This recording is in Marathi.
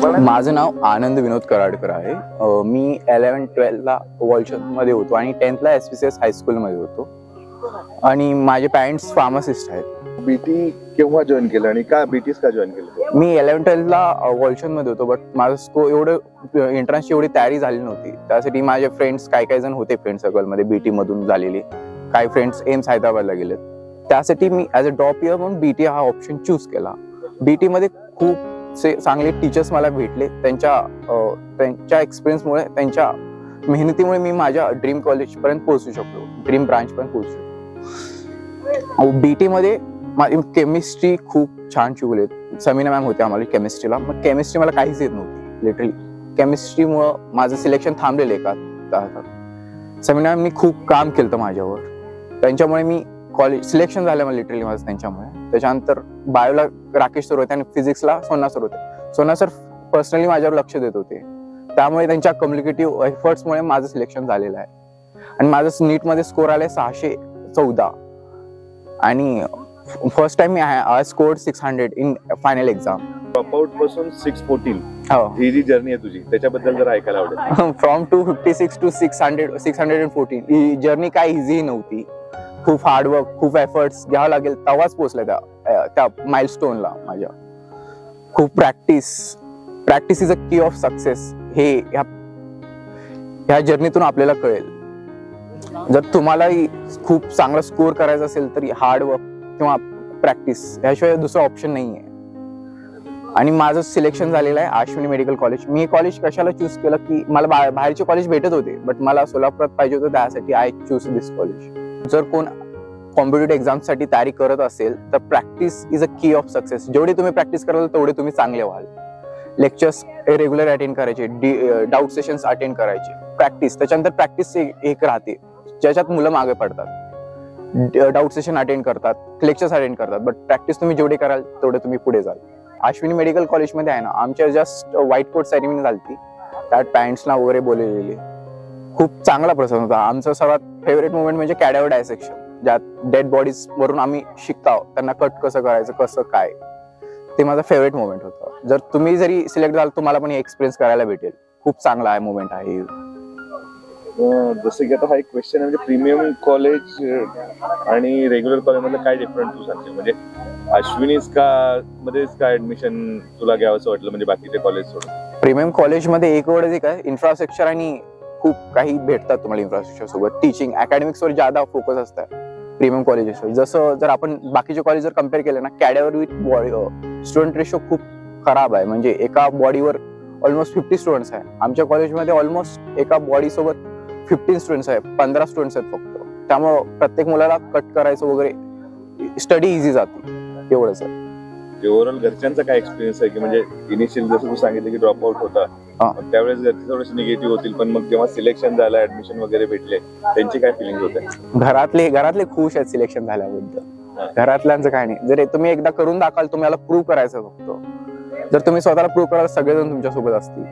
माझं नाव आनंद विनोद कराडकर आहे। मी 11-12 ला वॉलचंद मध्ये होतो आणि 10th ला SVCS हायस्कूल मध्ये होतो आणि माझे पॅरेंट्स फार्मासिस्ट आहेत। बीटी केव्हा जॉईन केलं आणि का बीटीस का जॉईन केलं? मी 11-12 ला वॉलचंद मध्ये होतो, बट माझं स्कोर एवढं एंट्रन्सची एवढी तयारी झाली नव्हती। त्यासाठी माझे फ्रेंड्स काही जण होते फ्रेंड सर्कल मध्ये बीटी मधून झालेले, काही फ्रेंड्स एम्स हैदराबादला गेलेत। त्यासाठी मी ॲज अ ड्रॉप इयर म्हणून बीटी हा ऑप्शन चूज केला। बीटी मध्ये खूप चांगले टीचर्स मला भेटले। त्यांच्या एक्सपिरियन्समुळे, त्यांच्या मेहनतीमुळे मी माझ्या ड्रीम कॉलेज पर्यंत पोहोचू शकलो, ड्रीम ब्रांच पर्यंत पोहोचू शकलो। बीटी मध्ये केमिस्ट्री खूप छान शिकवलेत। समीना मॅम होते आम्हाला केमिस्ट्रीला, मग केमिस्ट्री मला काहीच येत नव्हती लिटरली। केमिस्ट्रीमुळे माझं सिलेक्शन थांबलेलं एका तासात। समीना मॅमनी खूप काम केलं माझ्यावर, त्यांच्यामुळे मी कॉलेज सिलेक्शन झालं मला लिटरली माझं त्यांच्यामुळे। त्याच्यानंतर बायोला राकेश सर होते आणि फिजिक्सला सोना सर होते। सोना सर पर्सनली माझ्यावर लक्ष देत होते, त्यामुळे त्यांच्या कम्युनिकेटिव्ह एफर्ट्समुळे माझं सिलेक्शन झालेलं आहे। आणि माझं नीटमध्ये स्कोर आले 614 आणि first time me scored 600 in final exam. Dropout पासून 614 ही जी जर्नी आहे तुझी, त्याच्याबद्दल जरा ऐकायला आवडेल। फ्रॉम 256 टू 614 ही जर्नी काय इझी नव्हती। खूप हार्डवर्क, खूप एफर्ट्स घ्यावं लागेल तेव्हाच पोहोचले त्या माइलस्टोनला माझ्या। खूप प्रॅक्टिस इज अ की ऑफ सक्सेस, हे ह्या जर्नीतून आपल्याला कळेल। जर तुम्हालाही खूप चांगला स्कोर करायचा असेल तरी हार्डवर्क किंवा प्रॅक्टिस ह्याशिवाय दुसरा ऑप्शन नाहीये। आणि माझं सिलेक्शन झालेलं आहे अश्विनी मेडिकल कॉलेज। मी हे कॉलेज कशाला चूज केलं की मला बाहेरचे कॉलेज भेटत होते, बट मला सोलापुरात पाहिजे होतं, त्यासाठी आय चूज दिस कॉलेज। जर कोण कॉम्पिटिटिव्ह एक्झाम साठी तयारी करत असेल तर प्रॅक्टिस इज अ की ऑफ सक्सेस। जेवढी तुम्ही प्रॅक्टिस कराल तेवढे तुम्ही चांगले व्हाल। लेक्चर्स रेग्युलर अटेंड करायचे, डाऊट सेशन्स अटेंड करायचे, प्रॅक्टिस। त्याच्यानंतर प्रॅक्टिस एक राहते ज्याच्यात मुलं मागे पडतात, डाऊट सेशन अटेंड करतात, लेक्चर्स अटेंड करतात, बट प्रॅक्टिस तुम्ही जेवढे कराल तेवढे तुम्ही पुढे जाल। अश्विनी मेडिकल कॉलेजमध्ये आहे ना, आमच्या जस्ट व्हाईट कोट सेरेमनी झाली, त्यात पॅरेंट्सना वगैरे बोललेले। खूप चांगला प्रसंग होता। आमचा सर्वात फेवरेट मोमेंट म्हणजे कॅडेवर डायसेक्शन, ज्यात डेड बॉडीज वरून आम्ही शिकतो त्यांना कट कसं करायचं, कसं काय, ते माझा फेवरेट मोमेंट होता। जर तुम्ही जरी सिलेक्ट झाल तुम्हाला पण एक्सपिरियन्स करायला भेटेल। खूप चांगला आहे मोमेंट आहे। जसं की आता हा एक क्वेश्चन आहे, म्हणजे प्रीमियम कॉलेज आणि रेग्युलर कॉलेज मध्ये काय डिफरन्स तू सांगशील? म्हणजे अश्विनीज मध्येच का ऍडमिशन तुला घ्यावंसं वाटलं, म्हणजे बाकीचे कॉलेज सोडून? प्रीमियम कॉलेजमध्ये एक वर्ड काय, इन्फ्रास्ट्रक्चर आणि खूप काही भेटतात तुम्हाला इन्फ्रास्ट्रक्चर सोबत। टीचिंग अकॅडमिक्स वर ज्यादा फोकस असतं प्रीमियम कॉलेजेस। जसं जर आपण बाकीचे कॉलेज जर कम्पेअर केले ना, कॅडेवर विथ बॉडी स्टुडंट रेशो खूप खराब आहे। म्हणजे एका बॉडीवर ऑलमोस्ट 50 स्टुडंट्स आहे। आमच्या कॉलेजमध्ये ऑलमोस्ट एका बॉडी सोबत 15 स्टुडंट्स आहे, 15 स्टुडंट्स आहेत फक्त। त्यामुळे प्रत्येक मुलाला कट करायचं वगैरे, स्टडी इझी जाते, एवढंच आहे। ओव्हरऑल घरच्यांचा काय एक्सपिरियन्स आहे की म्हणजे इनिशियल जसं तू सांगितलं की ड्रॉपआउट होता, त्यावेळेस घरचे थोडेसे निगेटिव्ह होतील, पण मग जेव्हा सिलेक्शन झालं, ऍडमिशन वगैरे भेटले, त्यांची काय फिलिंग होते? घरातले खुश आहेत सिलेक्शन झाल्याबद्दल। घरातल्यांचं काय नाही, जर तुम्ही एकदा करून दाखवाल, तुम्हाला प्रूव्ह करायचं फक्त। जर तुम्ही स्वतःला प्रूव्ह कराल, सगळेजण तुमच्या सोबत असतील।